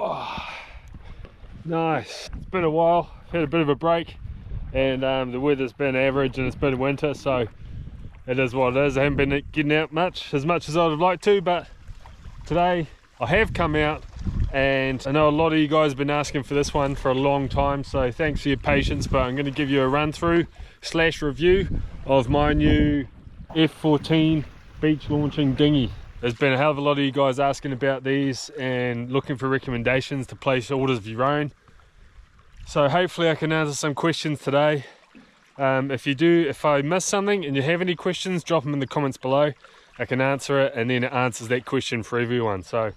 Oh, nice. It's been a while, had a bit of a break, and the weather's been average and it's been winter, so it is what it is. I haven't been getting out as much as I'd have liked to, but today I have come out, and I know a lot of you guys have been asking for this one for a long time, so thanks for your patience. But I'm going to give you a run through / review of my new F14 beach launching dinghy. There's been a hell of a lot of you guys asking about these and looking for recommendations to place orders of your own, so hopefully I can answer some questions today. If I miss something and you have any questions, drop them in the comments below. I can answer it, and then it answers that question for everyone. So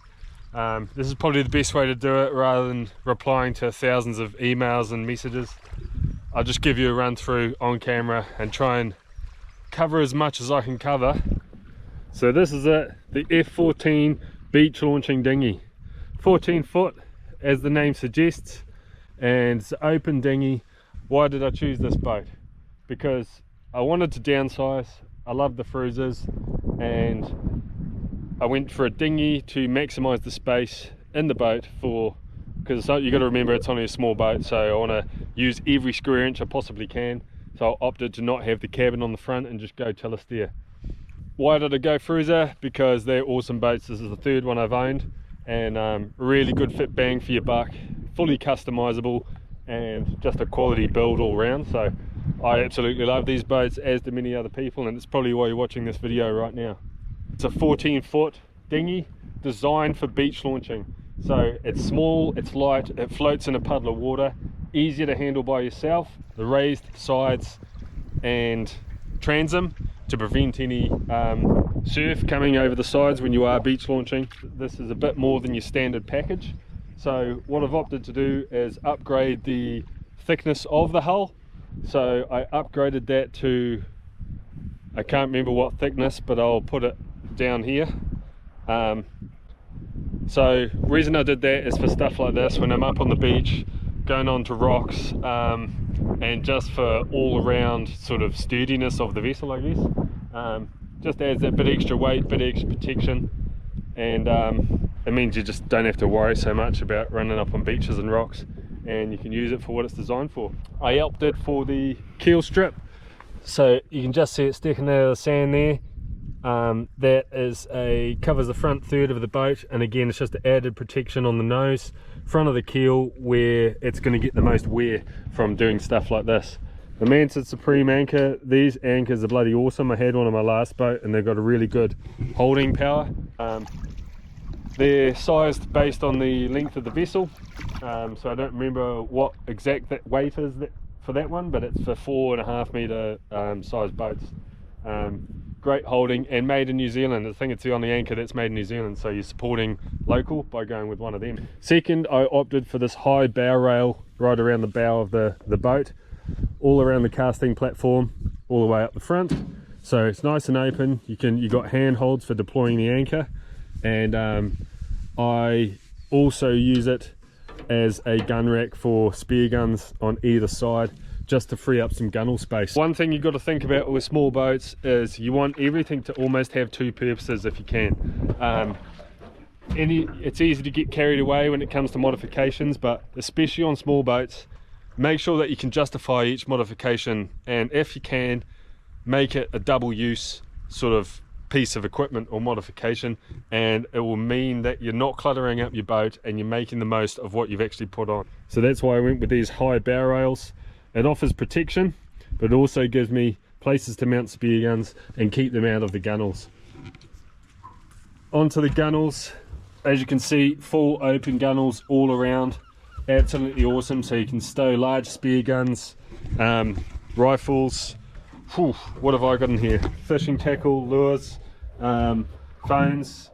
this is probably the best way to do it, rather than replying to thousands of emails and messages. I'll just give you a run through on camera and try and cover as much as I can cover. So this is it, the F14 beach launching dinghy. 14 foot as the name suggests, and it's an open dinghy. Why did I choose this boat? Because I wanted to downsize. I love the Frewzas, and I went for a dinghy to maximize the space in the boat, because you got to remember it's only a small boat, so I want to use every square inch I possibly can. So I opted to not have the cabin on the front and just go telesteer. Why did I go Frewza? Because they're awesome boats. This is the third one I've owned, and really good fit, bang for your buck, fully customizable, and just a quality build all round. So I absolutely love these boats, as do many other people, and it's probably why you're watching this video right now. It's a 14 foot dinghy designed for beach launching. So it's small, it's light, it floats in a puddle of water, easier to handle by yourself. The raised sides and transom to prevent any surf coming over the sides when you are beach launching. This is a bit more than your standard package. So what I've opted to do is upgrade the thickness of the hull. So I upgraded that to, I can't remember what thickness, but I'll put it down here. So reason I did that is for stuff like this, when I'm up on the beach, going onto rocks, and just for all around sort of sturdiness of the vessel, I guess. Just adds that bit extra weight, bit extra protection, and it means you just don't have to worry so much about running up on beaches and rocks, and you can use it for what it's designed for. I opted for the keel strip, so you can just see it sticking out of the sand there. That is covers the front third of the boat, and again it's just added protection on the nose, front of the keel, where it's going to get the most wear from doing stuff like this. The Manson Supreme anchor, these anchors are bloody awesome. I had one on my last boat and they've got a really good holding power. They're sized based on the length of the vessel, so I don't remember what exact that weight is for that one, but it's for 4.5 meter size boats. Great holding, and made in New Zealand. I think it's the only anchor that's made in New Zealand, so you're supporting local by going with one of them. Second, I opted for this high bow rail right around the bow of the boat, all around the casting platform, all the way up the front. So it's nice and open. You got handholds for deploying the anchor, and I also use it as a gun rack for spear guns on either side, just to free up some gunnel space. One thing you've got to think about with small boats is you want everything to almost have two purposes if you can. It's easy to get carried away when it comes to modifications, but especially on small boats, make sure that you can justify each modification, and if you can, make it a double use sort of piece of equipment or modification, and it will mean that you're not cluttering up your boat and you're making the most of what you've actually put on. So that's why I went with these high bow rails. It offers protection, but it also gives me places to mount spear guns and keep them out of the gunnels. Onto the gunnels, as you can see, full open gunnels all around, absolutely awesome. So you can stow large spear guns, rifles. Whew, what have I got in here? Fishing tackle, lures, phones,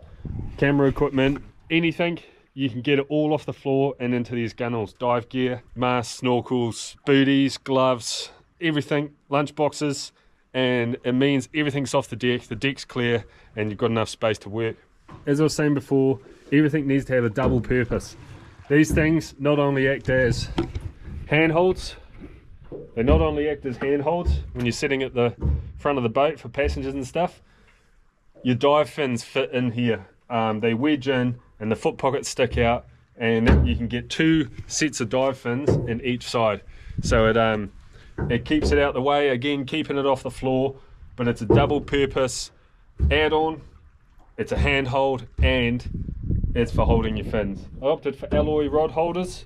camera equipment, anything. You can get it all off the floor and into these gunnels. Dive gear, masks, snorkels, booties, gloves, everything, lunch boxes, and it means everything's off the deck's clear, and you've got enough space to work. As I was saying before, everything needs to have a double purpose. These things not only act as handholds, they not only act as handholds when you're sitting at the front of the boat for passengers and stuff. Your dive fins fit in here. They wedge in and the foot pockets stick out, and you can get 2 sets of dive fins in each side. So it keeps it out the way, again keeping it off the floor, but it's a double purpose add-on. It's a handhold and it's for holding your fins. I opted for alloy rod holders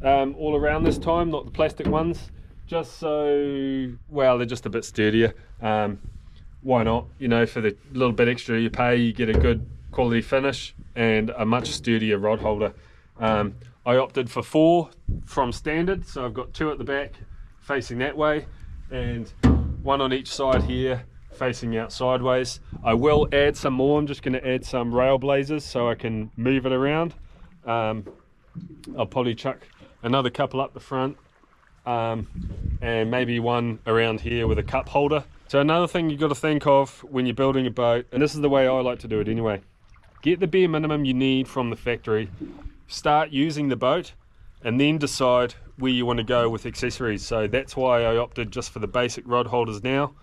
all around this time, not the plastic ones, just so, well, they're just a bit sturdier. Why not? You know, for the little bit extra you pay, you get a good quality finish and a much sturdier rod holder. I opted for 4 from standard, so I've got 2 at the back facing that way and 1 on each side here facing out sideways. I will add some more. I'm just going to add some rail blazers so I can move it around. I'll probably chuck another couple up the front, and maybe 1 around here with a cup holder. So another thing you've got to think of when you're building a boat, and this is the way I like to do it anyway, get the bare minimum you need from the factory, start using the boat, and then decide where you want to go with accessories. So that's why I opted just for the basic rod holders now.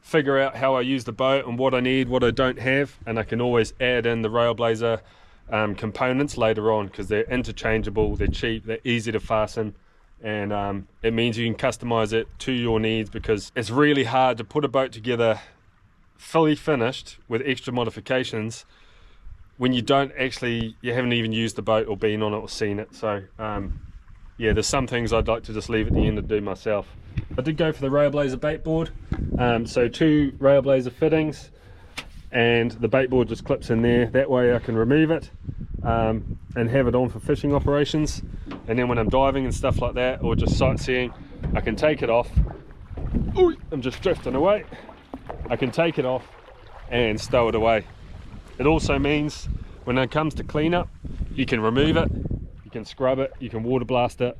Figure out how I use the boat and what I need, what I don't have, and I can always add in the Railblazer components later on, because they're interchangeable, they're cheap, they're easy to fasten, and it means you can customize it to your needs, because it's really hard to put a boat together fully finished with extra modifications when you haven't even used the boat or been on it or seen it. So yeah, there's some things I'd like to just leave at the end and do myself. I did go for the Railblazer bait board, so 2 Railblazer fittings, and the bait board just clips in there. That way I can remove it and have it on for fishing operations, and then when I'm diving and stuff like that, or just sightseeing, I can take it off. Ooh, I'm just drifting away. I can take it off and stow it away. It also means when it comes to cleanup, you can remove it, you can scrub it, you can water blast it,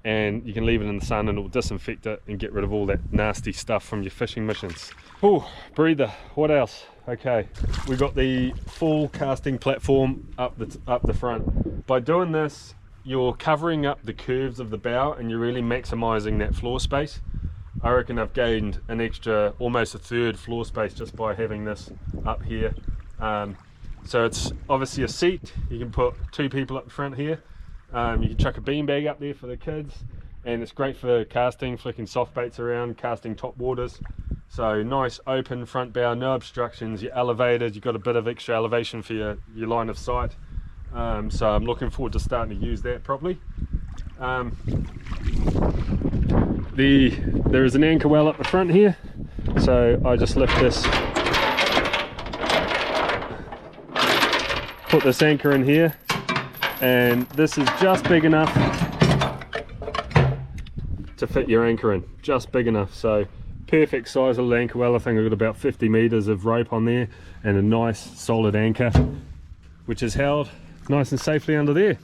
and you can leave it in the sun and it'll disinfect it and get rid of all that nasty stuff from your fishing missions. Oh, breather. What else? Okay, we got the full casting platform up the front. By doing this, you're covering up the curves of the bow and you're really maximizing that floor space. I reckon I've gained an extra, almost a 1/3 floor space just by having this up here. So it's obviously a seat. You can put 2 people up the front here. You can chuck a beanbag up there for the kids, and it's great for casting, flicking soft baits around, casting top waters. So nice open front bow, no obstructions. You're elevated, you've got a bit of extra elevation for your line of sight. So I'm looking forward to starting to use that properly. There is an anchor well up the front here, so I just lift this, put this anchor in here, and this is just big enough to fit your anchor in, just big enough. So perfect size of anchor well. I think I've got about 50 meters of rope on there and a nice solid anchor which is held nice and safely under there.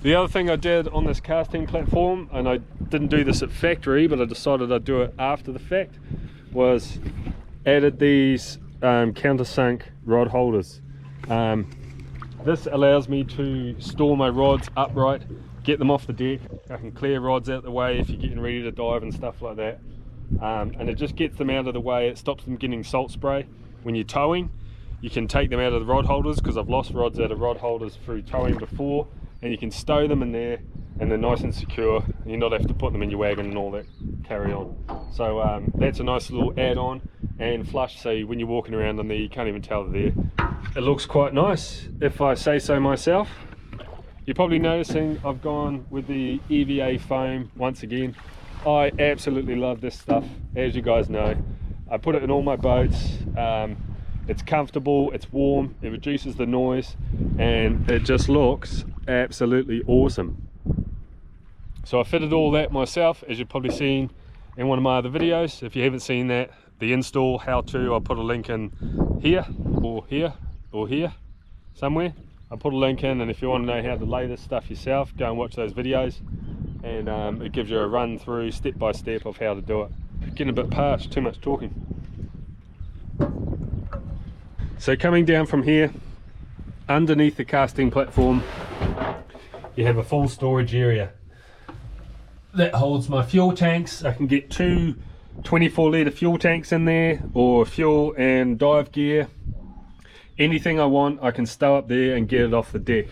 The other thing I did on this casting platform, and I didn't do this at factory but I decided I'd do it after the fact, was added these countersunk rod holders. This allows me to store my rods upright, get them off the deck. I can clear rods out the way if you're getting ready to dive and stuff like that. And it just gets them out of the way. It stops them getting salt spray. When you're towing, you can take them out of the rod holders, because I've lost rods out of rod holders through towing before, and you can stow them in there and they're nice and secure, and you not have to put them in your wagon and all that carry on. So that's a nice little add-on and flush, so when you're walking around on there you can't even tell they're there. It looks quite nice, if I say so myself. You're probably noticing I've gone with the EVA foam once again. I absolutely love this stuff, as you guys know. I put it in all my boats. It's comfortable, it's warm, it reduces the noise, and it just looks absolutely awesome. So I fitted all that myself, as you've probably seen in one of my other videos. If you haven't seen that, the install how-to, I'll put a link in here, or here, or here, somewhere. I'll put a link in, and if you want to know how to lay this stuff yourself, go and watch those videos, and it gives you a run through step by step of how to do it. Getting a bit parched, too much talking. So coming down from here, underneath the casting platform, you have a full storage area that holds my fuel tanks. I can get 2 24-litre fuel tanks in there, or fuel and dive gear. Anything I want I can stow up there and get it off the deck.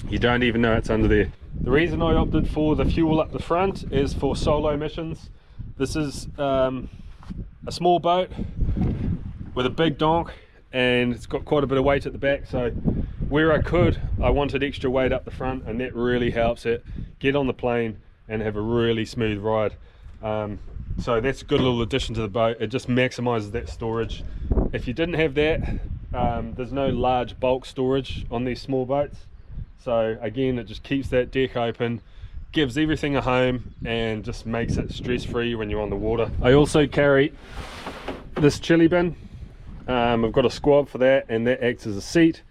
You don't even know it's under there. The reason I opted for the fuel up the front is for solo missions. This is a small boat with a big donk, and it's got quite a bit of weight at the back, so where I could, I wanted extra weight up the front, and that really helps it get on the plane and have a really smooth ride. So that's a good little addition to the boat. It just maximizes that storage. If you didn't have that, there's no large bulk storage on these small boats, so again it just keeps that deck open, gives everything a home, and just makes it stress-free when you're on the water. I also carry this chili bin. I've got a squab for that, and that acts as a seat.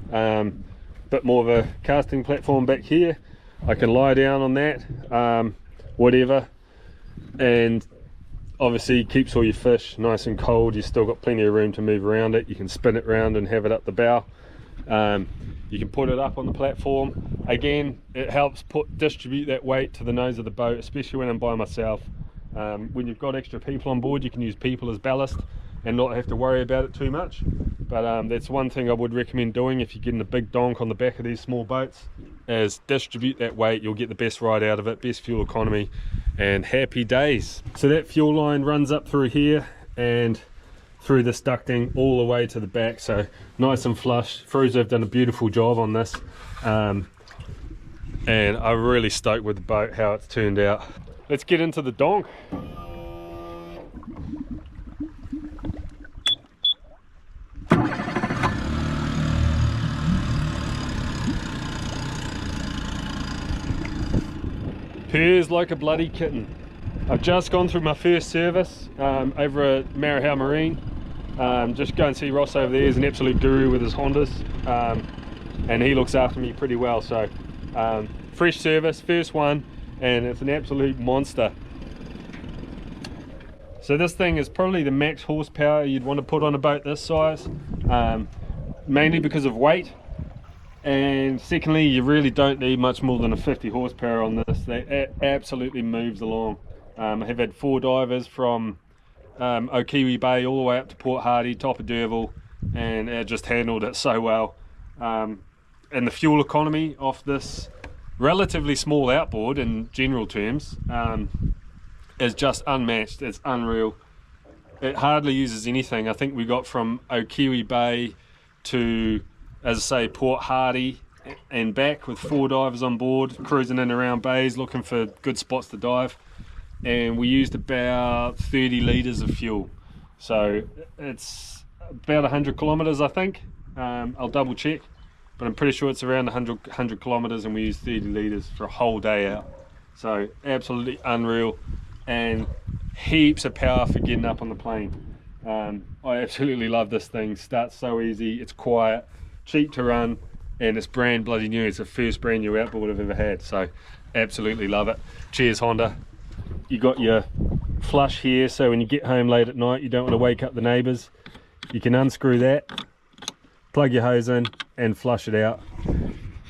Bit more of a casting platform back here. I can lie down on that, whatever, and obviously keeps all your fish nice and cold. You've still got plenty of room to move around it. You can spin it around and have it up the bow. You can put it up on the platform. Again, it helps distribute that weight to the nose of the boat, especially when I'm by myself. When you've got extra people on board, you can use people as ballast and not have to worry about it too much. But that's one thing I would recommend doing if you're getting a big donk on the back of these small boats, is distribute that weight. You'll get the best ride out of it, best fuel economy, and happy days. So that fuel line runs up through here and through this ducting all the way to the back, so nice and flush. Frewza have done a beautiful job on this, and I'm really stoked with the boat, how it's turned out. Let's get into the donk. Purrs like a bloody kitten. I've just gone through my first service over at Marahau Marine. Just go and see Ross over there. He's an absolute guru with his Hondas, and he looks after me pretty well. So fresh service, first one, and it's an absolute monster. So this thing is probably the max horsepower you'd want to put on a boat this size, mainly because of weight. And secondly, you really don't need much more than a 50 horsepower on this. It absolutely moves along. I have had 4 divers from Okiwi Bay all the way up to Port Hardy, top of Derville, and it just handled it so well. And the fuel economy off this relatively small outboard in general terms is just unmatched. It's unreal. It hardly uses anything. I think we got from Okiwi Bay to, as I say, Port Hardy and back with 4 divers on board, cruising in around bays looking for good spots to dive, and we used about 30 litres of fuel. So it's about 100 kilometres, I think. I'll double check, but I'm pretty sure it's around 100 kilometres, and we used 30 litres for a whole day out. So absolutely unreal, and heaps of power for getting up on the plane. I absolutely love this thing. Starts so easy, it's quiet, cheap to run, and it's brand bloody new. It's the first brand new outboard I've ever had, so absolutely love it. Cheers, Honda. You got your flush here, so when you get home late at night, you don't want to wake up the neighbours. You can unscrew that, plug your hose in, and flush it out.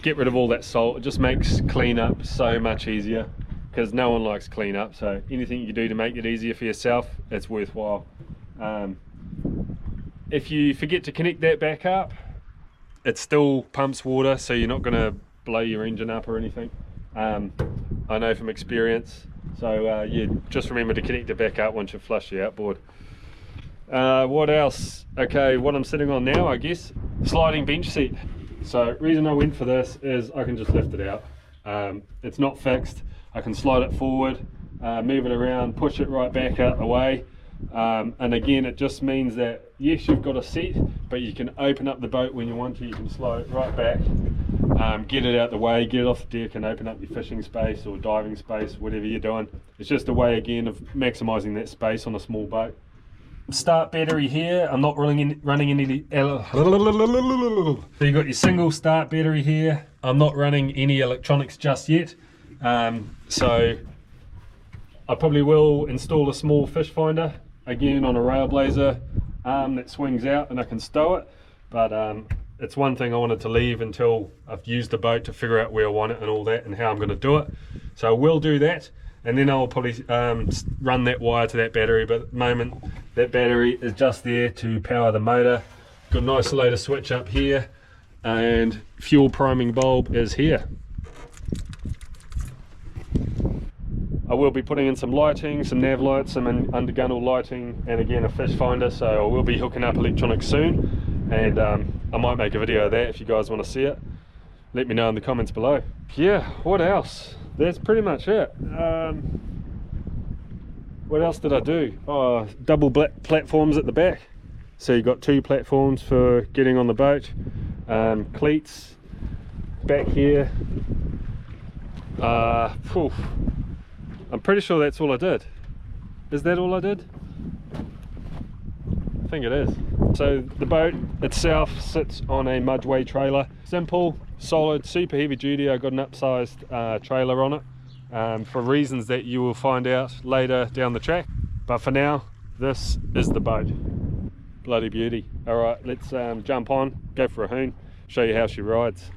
Get rid of all that salt. It just makes cleanup so much easier, because no one likes cleanup. So anything you do to make it easier for yourself, it's worthwhile. If you forget to connect that back up, it still pumps water, so you're not going to blow your engine up or anything. I know from experience. So you just remember to connect it back up once you flush the outboard. What else? Okay, what I'm sitting on now, I guess, sliding bench seat. So reason I went for this is I can just lift it out. It's not fixed. I can slide it forward, move it around, push it right back out the way. And again, it just means that yes, you've got a seat, but you can open up the boat when you want to. You can slide it right back, get it out the way, get it off the deck, and open up your fishing space or diving space, whatever you're doing. It's just a way again of maximising that space on a small boat. Start battery here. I'm not running any so you got your single start battery here. I'm not running any electronics just yet, so I probably will install a small fish finder again on a Railblazer that swings out, and I can stow it, but it's one thing I wanted to leave until I've used the boat to figure out where I want it and all that and how I'm going to do it. So I will do that, and then I'll probably run that wire to that battery, but at the moment that battery is just there to power the motor. Got an isolator switch up here, and fuel priming bulb is here. I will be putting in some lighting, some nav lights, some under gunnel lighting, and again a fish finder, so I will be hooking up electronics soon, and I might make a video of that if you guys want to see it. Let me know in the comments below. Yeah, what else? That's pretty much it. What else did I do? Oh, double platforms at the back. So you've got 2 platforms for getting on the boat. Cleats back here. I'm pretty sure that's all I did. Is that all I did? I think it is. So the boat itself sits on a Mudway trailer. Simple, solid, super heavy duty. I got an upsized trailer on it for reasons that you will find out later down the track. But for now, this is the boat. Bloody beauty. All right, let's jump on, go for a hoon, show you how she rides.